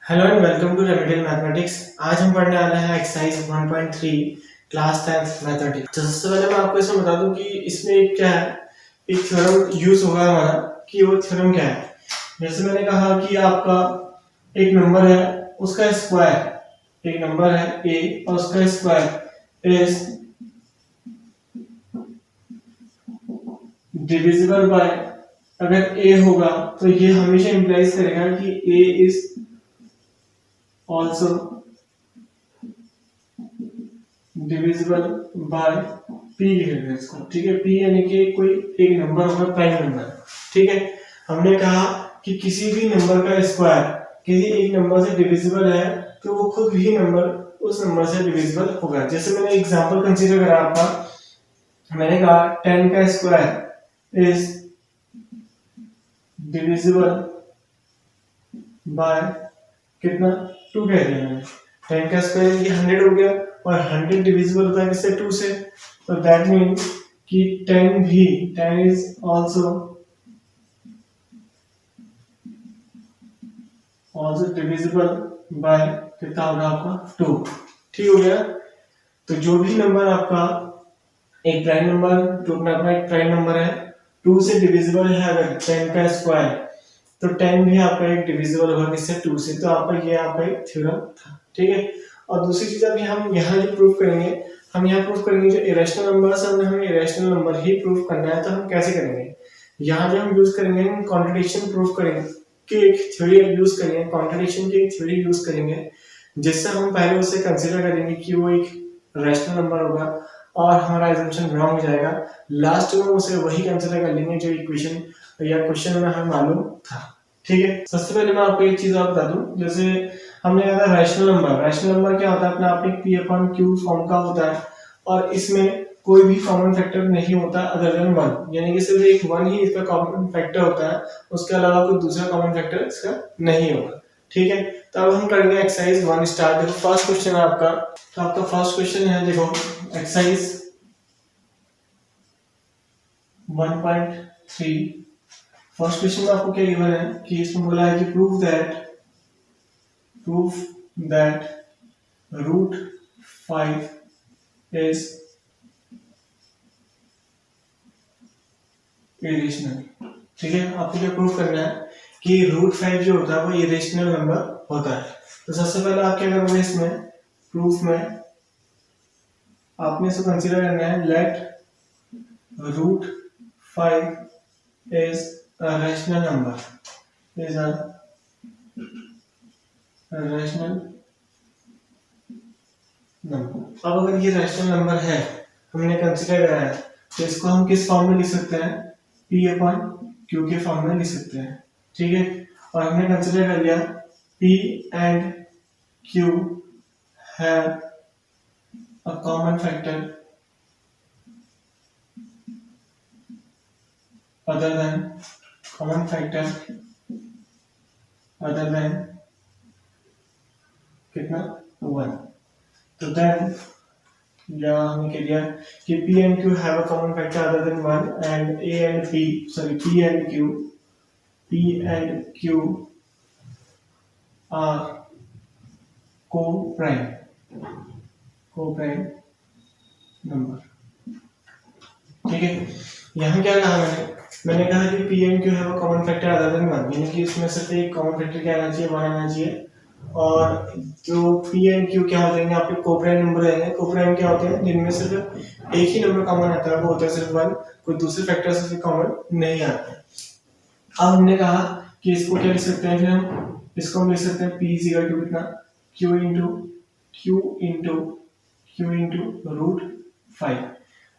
Hello and welcome to remedial mathematics. आज हम पढ़ने वाले हैं एक्सरसाइज 1.3 क्लास 10th मैथमेटिक्स। तो सबसे पहले मैं आपको इसमें बता दूं कि इसमें एक क्या है, एक थ्योरम यूज होगा हमारा। कि वो थ्योरम क्या है, जैसे मैंने कहा कि आपका एक नंबर है, उसका स्क्वायर, एक नंबर है a और उसका स्क्वायर इज डिविजिबल बाय, अगर a होगा तो ये हमेशा इंप्लाइज करेगा कि a is also divisible by p लिख रहे हैं इसको। ठीक है, p यानी कि कोई एक नंबर होगा, प्राइम नंबर। ठीक है, हमने कहा कि किसी भी नंबर का स्क्वायर किसी एक नंबर से डिविजिबल है तो वो खुद भी नंबर उस नंबर से डिविजिबल होगा। जैसे मैंने एग्जांपल कंसीडर करा आपका, मैंने कहा 10 का स्क्वायर इज डिविजिबल बाय कितना, 2 कह दिया मैंने। 10 का स्क्वायर ये 100 हो गया और 100 डिविजिबल होता है किससे, 2 से। तो दैट मीन्स कि 10 इज आल्सो डिविजिबल बाय कितना होगा आपका, 2। ठीक हो गया। तो जो भी नंबर आपका एक प्राइम नंबर, जो अपना एक प्राइम नंबर है, 2 से डिविजिबल है अगर 10 का स्क्वायर, तो 10 भी आपका एक डिविजिबल होगा किससे, 2 से। तो आपका ये आपका एक थ्योरम था। ठीक है, और दूसरी चीज अभी हम यहाँ जो प्रूव करेंगे, हम यहाँ प्रूव करेंगे जो इरेशनल नंबर्स है हमें इरेशनल नंबर ही प्रूव करना है। तो हम कैसे करेंगे, यहाँ जो हम यूज करेंगे, हम कॉन्ट्रडिक्शन प्रूव करेंगे कि एक थ्योरी यूज करेंगे, कॉन्ट्रडिक्शन की एक थ्योरी यूज करेंगे, जिससे हम पहले उसे कंसीडर करेंगे कि वो एक रैशनल नंबर होगा और हमारा एजम्पशन रॉन्ग हो जाएगा। लास्ट में उसे वही कंसीडर कर लेंगे जो इक्वेशन या क्वेश्चन में हमें मालूम था। ठीक है, सबसे पहले मैं आपको एक चीज और बता दूं, जैसे हमने कहा था रैशनल नंबर। रैशनल नंबर क्या होता है, अपने आप एक p अपॉन q फॉर्म का होता है और इसमें कोई भी कॉमन फैक्टर नहीं होता अदर देन 1, यानी कि सिर्फ एक 1 ही इसका कॉमन फैक्टर होता है, उसके अलावा कोई दूसरा कॉमन फैक्टर इसका नहीं होगा। ठीक है, तो अब हम करेंगे एक्सरसाइज 1 स्टार्ट। देखो फर्स्ट क्वेश्चन है आपका, तो आपका फर्स्ट क्वेश्चन है, देखो एक्सरसाइज 1.3। फर्स्ट क्वेश्चन में आपको क्या गिवन है कि इसमें बोला है कि prove that root 5 is irrational. ठीक है, आपको क्या प्रूव करना है कि रूट 5 जो होता है वो इरेशनल नंबर होता है। तो सबसे पहले आप क्या करोगे, इसमें प्रूफ में आपने इसको कंसीडर करना है, let root 5 is a rational number, is a rational number। अब अगर ये रैशनल नंबर है, हमने कंसीडर करा है, तो इसको हम किस फॉर्म में लिख सकते हैं, p अपॉन q के फॉर्म में लिख सकते हैं। ठीक है, और हमने कंसीडर कर लिया p and q have a common factor other than कितना, 1। तो देन या हमने कह दिया कि p and q have a common factor other than 1 and p and q are co-prime number. ठीक है, यहाँ क्या कहा मैंने कहा कि p and q have a common factor other than 1, यानी कि इसमें सिर्फ एक कॉमन फैक्टर क्या आना चाहिए, 1 आना चाहिए। और जो p and q क्या हो जाएंगे, आपके कोप्राइम नंबर रहेंगे। कोप्राइम क्या होते हैं, जिनमें सिर्फ एक ही नंबर कॉमन आता है, वो होता है सिर्फ 1, कोई दूसरे फैक्टर से कॉमन नहीं आता है। अब हमने कहा कि इसको क्या लिख सकते हैं, फिर हम इसको हम लिख सकते हैं p इज इक्वल टू कितना, q इंटू रूट 5।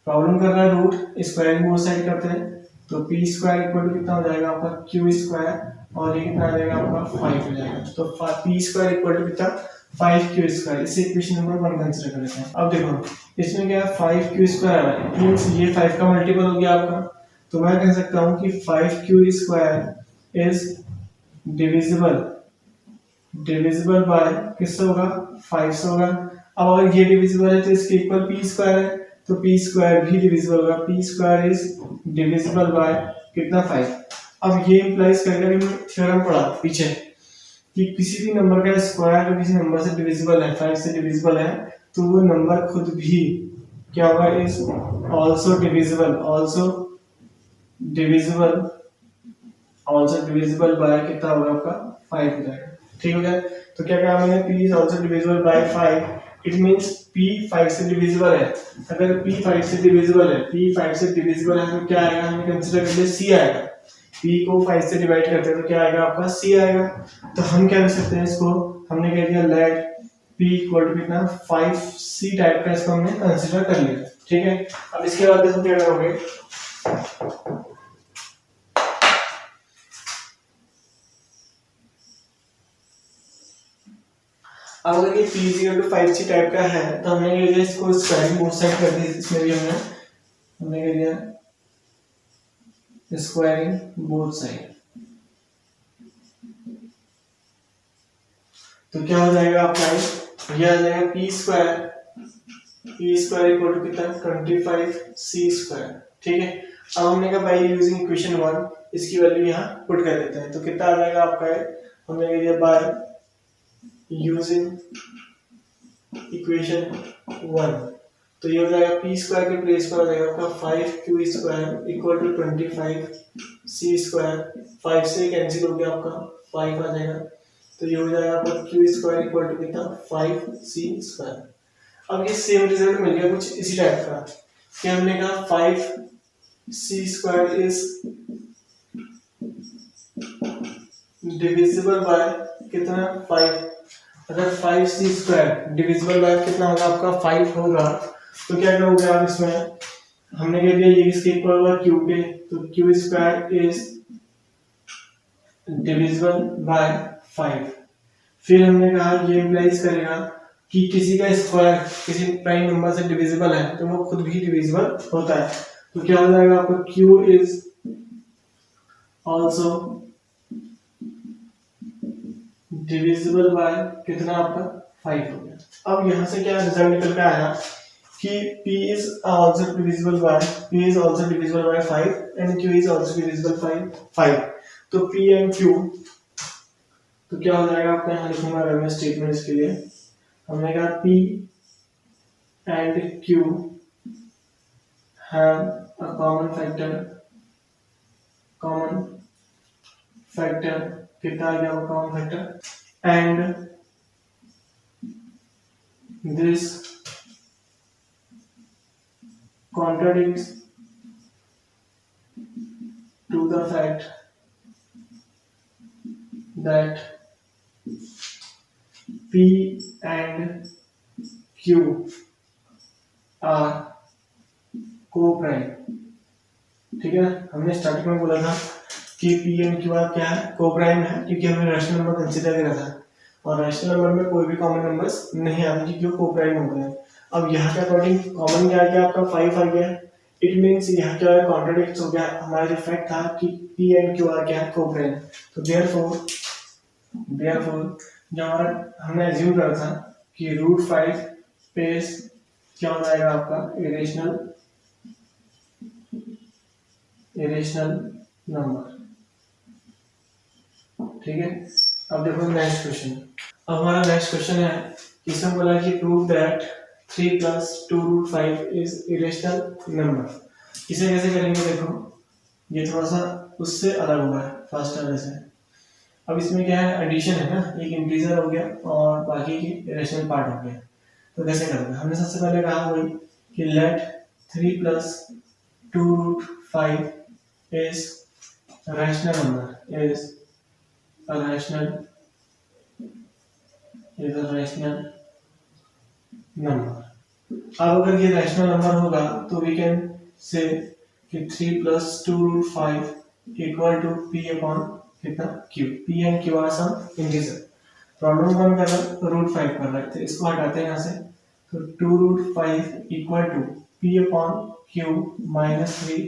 प्रॉब्लम कर रहा है रूट स्क्वायर वो साइड करते हैं, तो पी स्क्वायर इक्वल टू कितना हो जाएगा आपका, क्यू स्क्वायर, और ये कितना आ जाएगा आपका 5 हो जाएगा। तो पी स्क्वायर इक्वल टू कितना, 5q स्क्वायर। इसे इक्वेशन नंबर 1 कंसीडर कर लेते हैं। अब देखो इसमें क्या है, 5q स्क्वायर आ रहा है, मींस ये 5 का मल्टीपल हो गया आपका। तो मैं कह सकता हूं कि 5q square is divisible by किससे होगा, 5 से होगा। अब अगर ये डिविजिबल है तो इसके इक्वल पी स्क्वायर है, तो पी स्क्वायर भी डिविजिबल होगा, P square is divisible by कितना, 5। अब ये इंप्लाइज करेगा कि थ्योरम पढ़ा पीछे कि किसी भी नंबर का स्क्वायर अगर किसी नंबर से डिविजिबल है, 5 से डिविजिबल है, तो वो नंबर खुद भी क्या होगा, is also divisible, also divisible, also divisible by कितना होगा आपका 5 हो जाएगा। ठीक हो गया। तो क्या कहा मैंने, p is also divisible by 5, it means p 5 से डिविजिबल है। अगर p 5 से डिविजिबल है, p 5 से डिविजिबल है तो क्या आएगा, हमें कंसीडर कर लिया c आएगा। p को 5 से डिवाइड करते हैं तो क्या आएगा आपका c आएगा। तो हम क्या कर सकते हैं, इसको हमने कह दिया लेट p इक्वल टू कितना 5c टाइप का इसको हमने कंसीडर कर लिया। ठीक है। अब इसके बाद देखो क्या करोगे, अब अगर ये p equal to 5c type का है तो हमने कह दिया इसको स्क्वायरिंग बोथ साइड कर दी। इसमें भी हमने कह दिया स्क्वायरिंग बोथ साइड, तो क्या हो जाएगा आपका, ये आ जाएगा p स्क्वायर इक्वल टू कितना 25c स्क्वायर। ठीक है। अब हमने कहा बाय यूजिंग इक्वेशन 1 इसकी वैल्यू यहाँ पुट कर देते हैं, तो कितना आ जाएगा आपका, हमने कह दिया बाय यूजिंग इक्वेशन 1, तो ये हो जाएगा p स्क्वायर के प्लेस पर आ जाएगा आपका 5q square equal to 25c square, 5 से कैंसिल हो गया आपका 5 आ जाएगा, तो ये हो जाएगा आपका q स्क्वायर इक्वल टू कितना 5c स्क्वायर। अब ये सेम रिजल्ट मिल गया कुछ इसी टाइप का, कि हमने कहा 5c square is divisible by कितना 5। अगर 5c स्क्वायर डिविजिबल बाय कितना होगा आपका 5 होगा, तो क्या करोगे आप इसमें, हमने कह दिया ये इसके इक्वल होगा q के, तो q square is divisible by 5। फिर हमने कहा ये इम्प्लाइज करेगा कि किसी का स्क्वायर किसी प्राइम नंबर से डिविजिबल है तो वो खुद भी डिविजिबल होता है, तो क्या हो जाएगा आपका q is also divisible by कितना आपका 5 हो गया। अब यहाँ से क्या रिजल्ट निकल के आया कि p is also divisible by 5 and q is also divisible by 5, तो p and q, तो क्या हो जाएगा आपका, यहाँ लिखूंगा मैं स्टेटमेंट इसके लिए, हमने कहा p and q have a common factor कितना आ गया वो common factor, and this contradicts to the fact that p and q are co-prime। ठीक है। हमने स्टार्टिंग में बोला था कि p and q आर क्या है, को-प्राइम है, क्योंकि हमने रैशनल नंबर कंसीडर करा था और रैशनल नंबर में कोई भी कॉमन नंबर्स नहीं आते क्योंकि वो को-प्राइम हो गए। अब यहाँ के अकॉर्डिंग कॉमन क्या आ गया आपका 5 आ गया, इट मींस यहाँ क्या है कॉन्ट्रडिक्ट हो गया, हमारा जो फैक्ट था कि p and q आर क्या है को-प्राइम, तो देयरफॉर जो हमारा हमने एज्यूम करा था कि √5 पे क्या हो जाएगा आपका इरेशनल नंबर। ठीक है। अब देखो नेक्स्ट क्वेश्चन, अब हमारा नेक्स्ट क्वेश्चन है, इसमें बोला कि prove that 3 + 2√5 is irrational number. इसे कैसे करेंगे, देखो ये थोड़ा सा उससे अलग हुआ है फर्स्ट वाले से। अब इसमें क्या है, एडिशन है ना, एक इंटीजर हो गया और बाकी की इरेशनल पार्ट हो गया, तो कैसे करेंगे, हमने सबसे पहले कहा वही कि late 3 + 2√5 is a rational number, is a rational number। अब अगर ये रैशनल नंबर होगा तो वी कैन से कि 3 + 2√5 इक्वल टू p अपॉन कितना q, p and q are some integer. Problem कौन कर रहा है, √5 कर रहा है, तो इसको हटाते हैं यहाँ से, तो 2√5 equal to p upon q minus 3,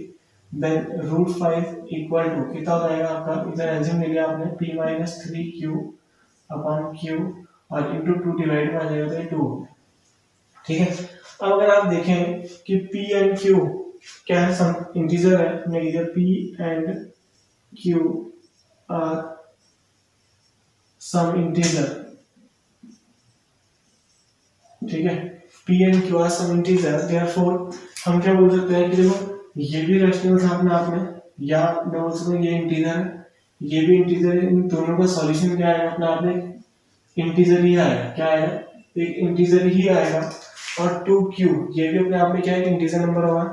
then √5 equal to कितना हो जाएगा आपका, इधर एज्यूम ले लिया आपने p minus 3q upon q और इंटू 2 डिवाइड में आ जाएगा तो 2 हो गया। ठीक है। अब अगर आप देखें कि p एंड q क्या है, सम इंटीजर है, हमने लिया p and q are some integer, ठीक है, p and q are some integer, therefore हम क्या बोल सकते हैं कि देखो ये भी रैशनल था अपने आप में, या मैं बोल सकता हूँ ये इंटीजर है, ये भी इंटीजर है, इन दोनों का सॉल्यूशन क्या आएगा अपने आप में, इंटीजर ही आएगा। क्या आएगा, एक इंटीजर ही आएगा। और 2q ये भी अपने आप में क्या है, इंटीजर नंबर होगा।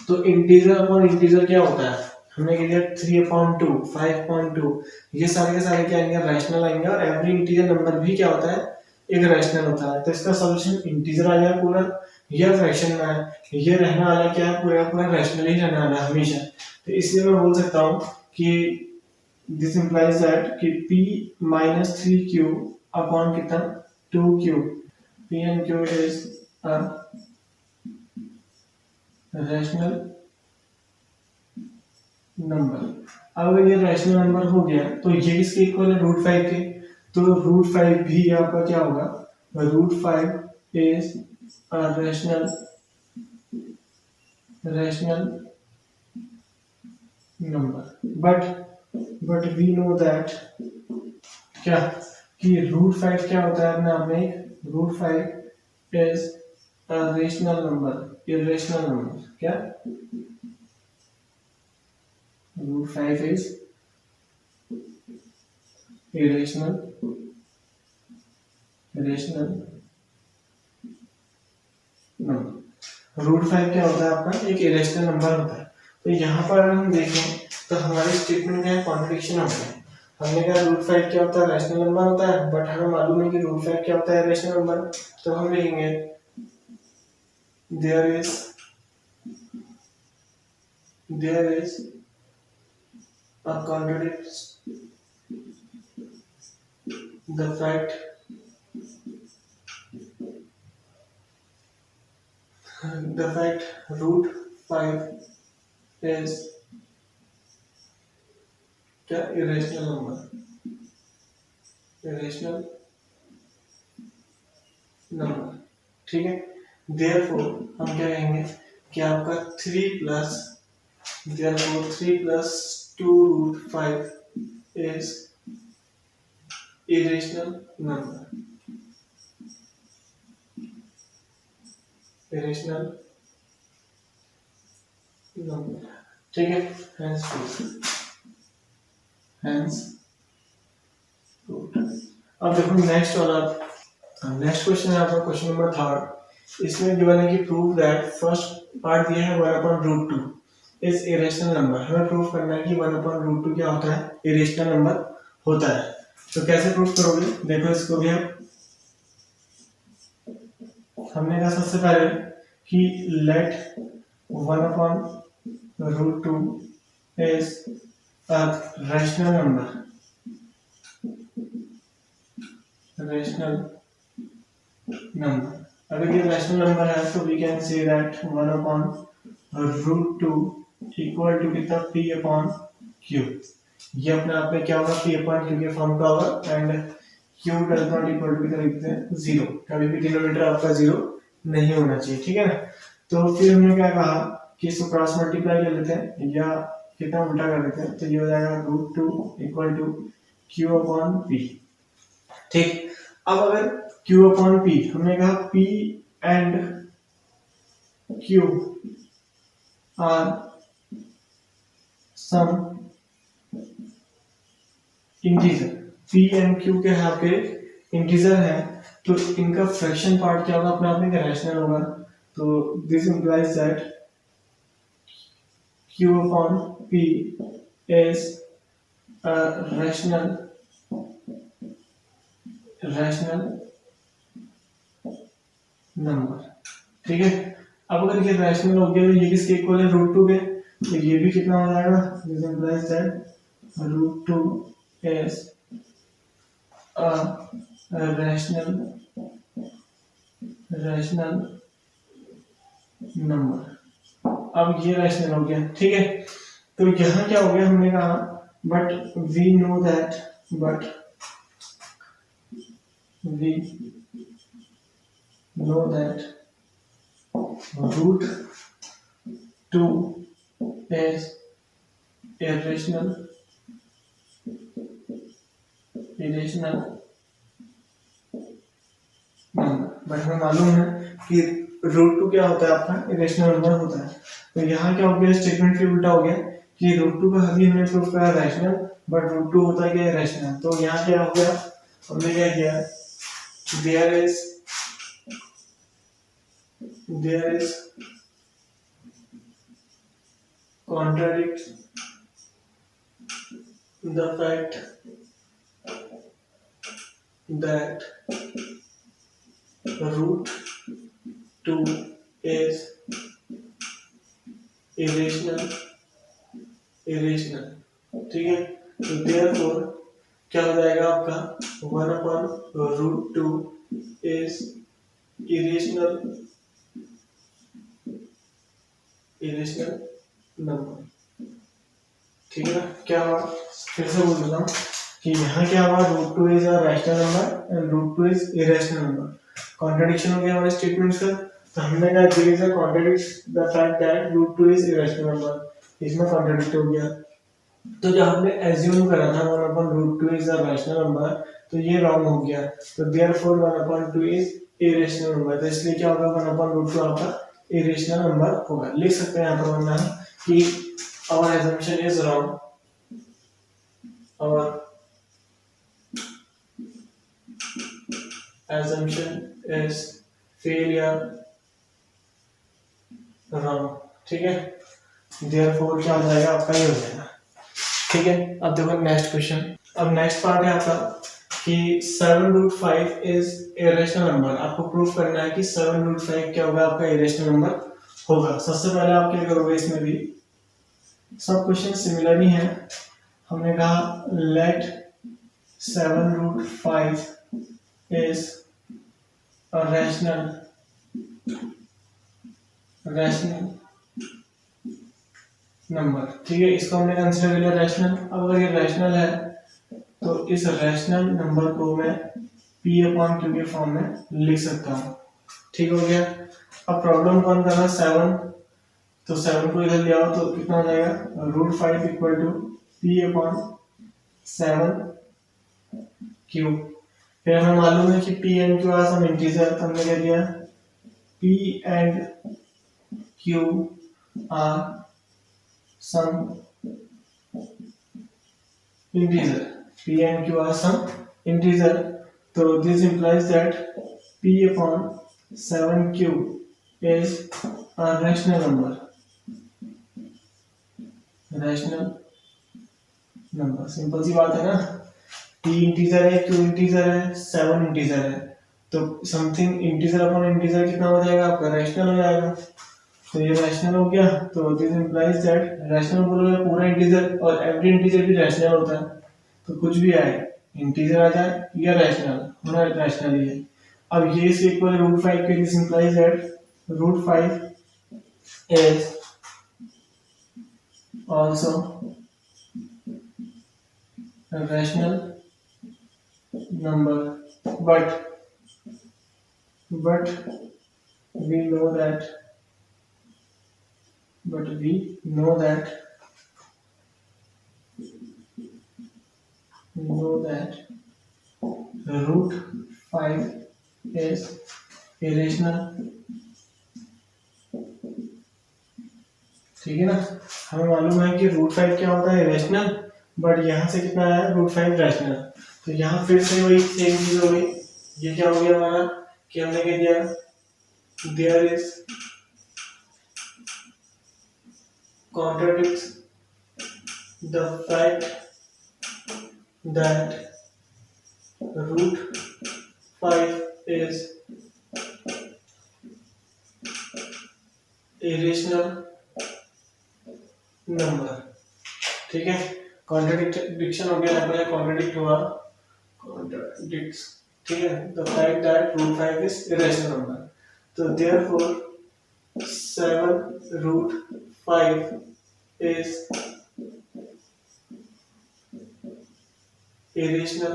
तो इंटीजर अपॉन इंटीजर क्या होता है, हमने कह दिया 3/2, 5/2, ये सारे के सारे क्या आएंगे, रैशनल आएंगे। और एवरी इंटीजर नंबर भी क्या होता है, एक रैशनल होता है। तो इसका सॉल्यूशन इंटीजर आ जाए पूरा, या फ्रैक्शन में आए, ये रहने वाला क्या है, पूरा पूरा रैशनल ही रहने वाला है हमेशा। तो इसलिए मैं बोल सकता हूँ कि दिस इंप्लाइज दैट कि p minus 3q अपॉन कितना 2q, p and q is a rational number. अब अगर ये रैशनल नंबर हो गया तो ये किसके इक्वल है, √5 के। तो √5 भी आपका क्या होगा, √5 is a rational number. But we know that क्या, कि √5 क्या होता है अपने आप में, √5 is a rational number, irrational number. क्या, √5 इज इरेशनल नंबर। √5 क्या होता है आपका, एक इरेशनल नंबर होता है। तो यहाँ पर हम देखें तो हमारे स्टेटमेंट में कॉन्ट्रडिक्शन होता है। हमने कहा √5 क्या होता है, रैशनल नंबर होता है, बट हमें मालूम है कि √5 क्या होता है, रैशनल नंबर। तो हम लिखेंगे there is a contradicts the fact √5 is क्या, इरेशनल नंबर, इरेशनल नंबर, ठीक है। देयरफॉर हम क्या कहेंगे कि आपका 3 + 2 √5 is irrational number, irrational number, ठीक है। hence अब देखो नेक्स्ट वाला, नेक्स्ट क्वेश्चन है आपका क्वेश्चन नंबर 3। इसमें गिवन है कि प्रूव दैट, फर्स्ट पार्ट दिया है 1/√2 इज इरेशनल नंबर। हमें प्रूव करना है कि 1/√2 क्या होता है, इरेशनल नंबर होता है। तो कैसे प्रूव करोगे, देखो इसको भी हमने कहा सबसे पहले कि let 1/√2 is a rational number, rational number. अगर ये रैशनल नंबर है तो we can say that 1/√2 equal to कितना, p/q। ये अपने आप में क्या होगा, p/q के फॉर्म का होगा। And q does not equal to कितना लिखते हैं, 0। कभी भी डिनोमिनेटर आपका 0 नहीं होना चाहिए, ठीक है ना। तो फिर हमने क्या कहा कि इसको क्रॉस मल्टीप्लाई कर लेते हैं, या कितना उल्टा कर लेते हैं। तो ये हो जाएगा √2 इक्वल टू q/p, ठीक। अब अगर q/p, हमने कहा p and q are some integer, p and q के यहाँ पे इंटीजर है, तो इनका फ्रैक्शन पार्ट क्या होगा, अपने आप में रैशनल होगा। तो this implies that q/p is a rational number, ठीक है। अब अगर ये रैशनल हो गया तो ये किसके इक्वल है, √2 के। तो ये भी कितना हो जाएगा, this implies that √2 is a rational number. अब ये रैशनल हो गया, ठीक है। तो यहाँ क्या हो गया, हमने कहा but we know that √2 is irrational irrational number. But हमें मालूम है कि रूट टू क्या होता है, आपका इरेशनल नंबर होता है। तो यहाँ क्या हो गया, स्टेटमेंट फिर उल्टा हो गया कि रूट टू का अभी हमने प्रूव करा रैशनल, बट रूट टू होता है क्या, रैशनल। तो यहाँ क्या हो गया, हमने क्या किया, there is contradict the fact that root 2 is irrational, ठीक है। तो therefore क्या हो जाएगा आपका, 1/√2 is irrational नंबर, ठीक है ना। क्या हुआ, फिर से बोल देता हूँ कि यहाँ क्या हुआ, root two is a rational number and root two is irrational number. Contradiction हो गया हमारे स्टेटमेंट्स का। तो हमने क्या किया, contradict the fact that root two is irrational number, इसमें कॉन्ट्रडिक्ट हो गया। तो जो हमने एज्यूम करा था 1/√2 इज अ रैशनल नंबर, तो ये रॉन्ग हो गया। तो देयरफॉर 1/2 इज इरेशनल नंबर, तो इसलिए क्या होगा, 1/√2 आपका इरेशनल नंबर होगा। लिख सकते हैं यहाँ पर वरना कि our assumption is wrong, our assumption is failure wrong, ठीक है। therefore क्या हो जाएगा आपका, ये हो जाएगा, ठीक है। अब देखो नेक्स्ट क्वेश्चन। अब नेक्स्ट पार्ट है आपका कि 7√5 इज इरेशनल नंबर। आपको प्रूफ करना है कि 7√5 क्या होगा, आपका इरेशनल नंबर होगा। सबसे पहले आप क्या करोगे, इसमें भी सब क्वेश्चन सिमिलर ही हैं। हमने कहा let 7√5 is a rational number, ठीक है। इसको हमने कंसीडर किया रैशनल। अब अगर ये रैशनल है तो इस रैशनल नंबर को मैं P/Q के फॉर्म में लिख सकता हूँ, ठीक हो गया। अब प्रॉब्लम कौन कर रहा है, 7, तो 7 को इधर ले आओ तो कितना हो जाएगा, √5 इक्वल टू P/7Q। फिर हमें मालूम है कि P and Q are some integer, तो हमने क्या दिया, P and Q are some integer, P and Q are some integer, so this implies that P/7Q is a rational number, simple सी बात है ना। P इंटीजर है, Q इंटीजर है, 7 इंटीजर है, तो समथिंग इंटीजर अपॉन इंटीजर कितना हो जाएगा आपका, रैशनल हो जाएगा। तो ये रैशनल हो गया, तो दिस इंप्लाइज दैट रैशनल बोलोगे पूरा इंटीजर, और एवरी इंटीजर भी रैशनल होता है। तो कुछ भी आए, इंटीजर आ जाए या रैशनल, होना रैशनल ही है। अब ये इस इक्वल √5 के, this implies that √5 is also a rational number, but we know that √5 is irrational, ठीक है ना। हमें मालूम है कि √5 क्या होता है, इरेशनल, बट यहाँ से कितना आया, √5 रैशनल। तो यहाँ फिर से वही सेम चीज हो गई। ये क्या हो गया हमारा कि हमने क्या दिया, there is contradicts the fact that √5 is irrational number, ठीक है। कॉन्ट्रडिक्शन हो गया यहाँ पर, कॉन्ट्रडिक्ट हुआ, कॉन्ट्रडिक्ट्स, ठीक है, the fact that √5 is irrational number. तो देयरफॉर 7√5 is irrational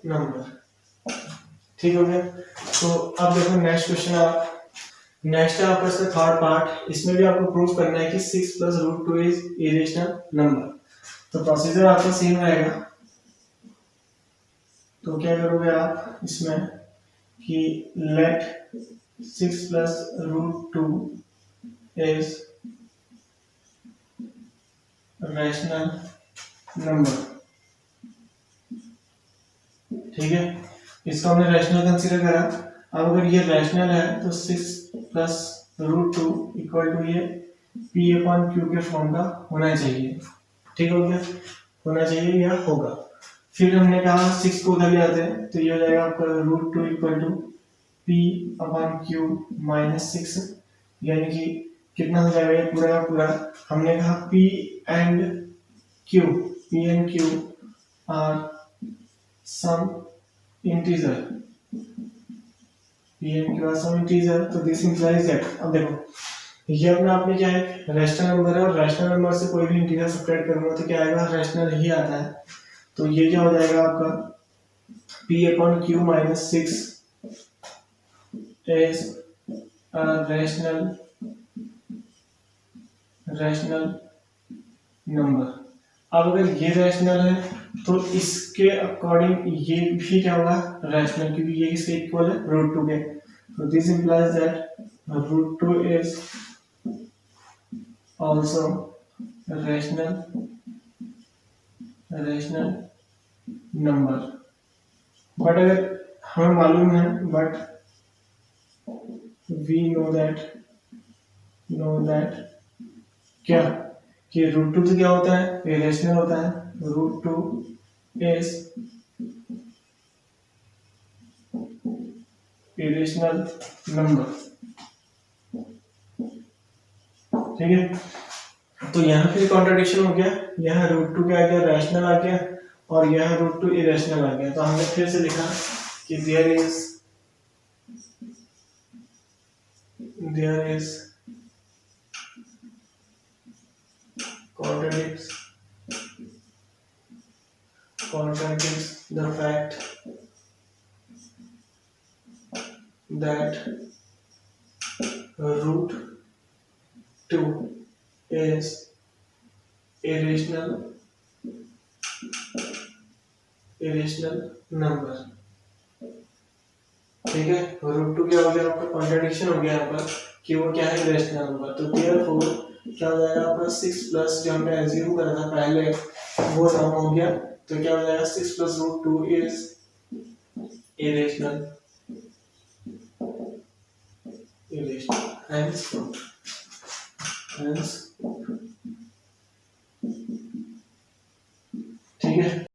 number, ठीक हो गया। तो अब देखो नेक्स्ट क्वेश्चन, आप नेक्स्ट है आपका इसका थर्ड पार्ट। इसमें भी आपको प्रूफ करना है कि 6 + √2 इज इरेशनल नंबर। तो प्रोसीजर आपका सेम रहेगा। तो क्या करोगे आप इसमें कि let 6 plus root 2 is rational number. ठीक है, इसको हमने रैशनल कंसीडर करा। अब अगर ये रैशनल है तो 6 प्लस रूट 2 इक्वल टू ये पी अपॉन क्यू के फॉर्म का होना चाहिए। ठीक हो गया, होना चाहिए या होगा। फिर हमने कहा 6 को उधर ले आते हैं तो ये हो जाएगा आपका root 2 equal to P upon Q minus 6, यानी कि कितना हो जाएगा ये पूरा का पूरा। हमने कहा P and Q are some integer, p and q are some integer, तो दिस इंप्लाइज दैट। अब देखो ये अपने आप में क्या है, रैशनल नंबर है और रैशनल नंबर से कोई भी इंटीजर सब्ट्रैक्ट करूंगा तो क्या आएगा, रैशनल ही आता है। तो ये क्या हो जाएगा आपका p upon q minus 6 is rational number. अब अगर ये रैशनल है तो इसके अकॉर्डिंग ये भी क्या होगा, रैशनल, क्योंकि ये किसके इक्वल है, रूट 2 के। तो this implies that root 2 is also rational number. But अगर हमें मालूम है, बट वी नो दैट क्या कि रूट 2 तो क्या होता है, इरेशनल होता है। Root 2 is irrational number. ठीक है, तो यहाँ पे कॉन्ट्रडिक्शन हो गया, यहाँ रूट 2 क्या आ गया, रैशनल आ गया, और यहाँ रूट 2 इरेशनल आ गया। तो हमने फिर से लिखा कि there is contradicts the fact that root 2 is irrational number। ठीक है, रूट 2 क्या हो गया आपका, कॉन्ट्रडिक्शन हो गया यहाँ पर कि वो क्या है, इरेशनल नंबर। तो देयरफॉर क्या हो जाएगा आपका 6 प्लस जो हमने एज्यूम करा था पहले वो सम हो गया। तो क्या हो जाएगा 6 plus root 2 is irrational hence ठीक है।